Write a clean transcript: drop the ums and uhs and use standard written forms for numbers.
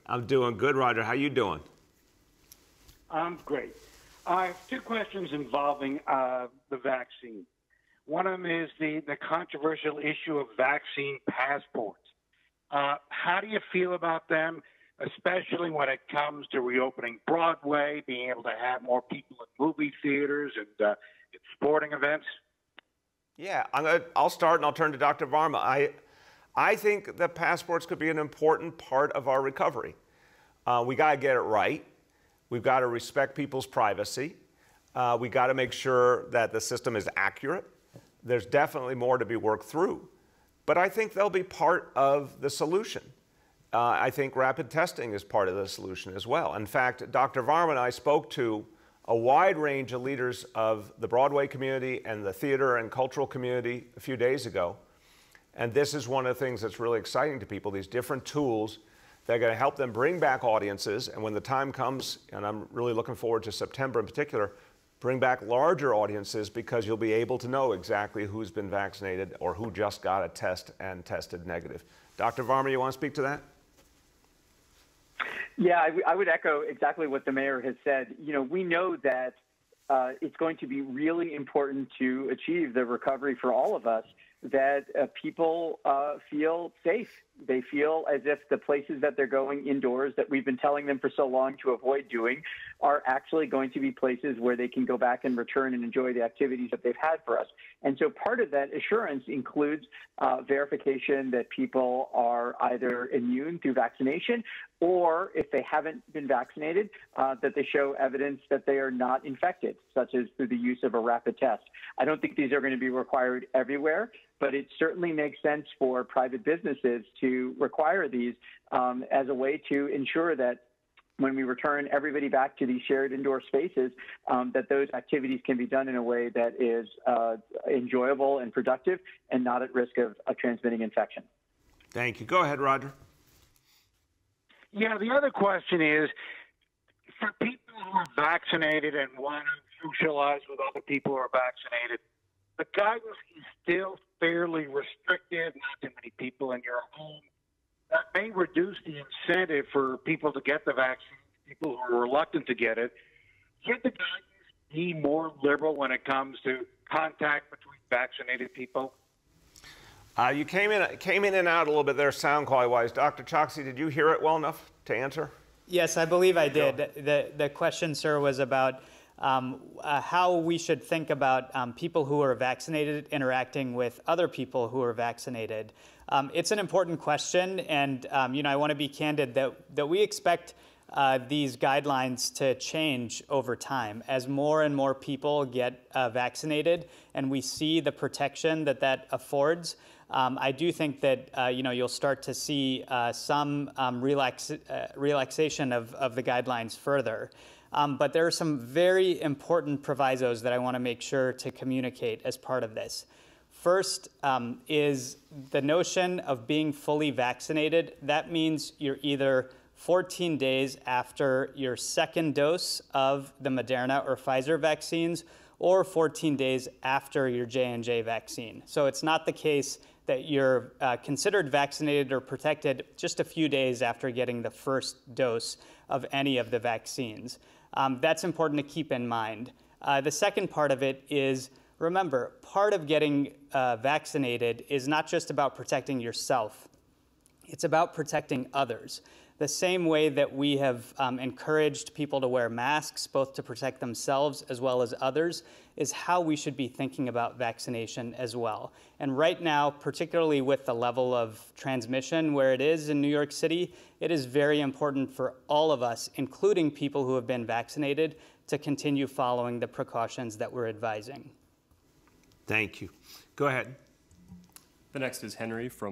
I'm doing good, Roger. How you doing? I'm great. I have two questions involving the vaccine. One of them is the controversial issue of vaccine passports. How do you feel about them, especially when it comes to reopening Broadway, being able to have more people at movie theaters and at sporting events? Yeah, I'll start and I'll turn to Dr. Varma. I think that passports could be an important part of our recovery. We got to get it right. We've got to respect people's privacy. We got to make sure that the system is accurate. There's definitely more to be worked through. But I think they'll be part of the solution. I think rapid testing is part of the solution as well. In fact, Dr. Varma and I spoke to a wide range of leaders of the Broadway community and the theater and cultural community a few days ago. And this is one of the things that's really exciting to people, these different tools that are going to help them bring back audiences. And when the time comes, and I'm really looking forward to September in particular, bring back larger audiences because you'll be able to know exactly who's been vaccinated or who just got a test and tested negative. Dr. Varma, you want to speak to that? Yeah, I would echo exactly what the mayor has said. You know, we know that it's going to be really important to achieve the recovery for all of us, that people feel safe. They feel as if the places that they're going indoors that we've been telling them for so long to avoid doing are actually going to be places where they can go back and return and enjoy the activities that they've had for us. And so part of that assurance includes verification that people are either immune through vaccination or if they haven't been vaccinated, that they show evidence that they are not infected, such as through the use of a rapid test. I don't think these are going to be required everywhere, but it certainly makes sense for private businesses to require these as a way to ensure that when we return everybody back to these shared indoor spaces, that those activities can be done in a way that is enjoyable and productive and not at risk of transmitting infection. Thank you. Go ahead, Roger. Yeah, the other question is, for people who are vaccinated and want to socialize with other people who are vaccinated, the guidance is still fairly restrictive, not too many people in your home. That may reduce the incentive for people to get the vaccine, people who are reluctant to get it. Should the guidance be more liberal when it comes to contact between vaccinated people? You came in and out a little bit there sound quality-wise. Dr. Choksi, did you hear it well enough to answer? Yes, I believe I did. The question, sir, was about how we should think about people who are vaccinated interacting with other people who are vaccinated. It's an important question, and I want to be candid that we expect these guidelines to change over time as more and more people get vaccinated and we see the protection that affords. I do think that you'll start to see some relaxation of the guidelines further. But there are some very important provisos that I want to make sure to communicate as part of this. First is the notion of being fully vaccinated. That means you're either 14 days after your second dose of the Moderna or Pfizer vaccines or 14 days after your J&J vaccine. So it's not the case that you're considered vaccinated or protected just a few days after getting the first dose of any of the vaccines. That's important to keep in mind. The second part of it is, remember, part of getting vaccinated is not just about protecting yourself. It's about protecting others. The same way that we have encouraged people to wear masks, both to protect themselves as well as others, is how we should be thinking about vaccination as well. And right now, particularly with the level of transmission where it is in New York City, it is very important for all of us, including people who have been vaccinated, to continue following the precautions that we're advising. Thank you. Go ahead. The next is Henry from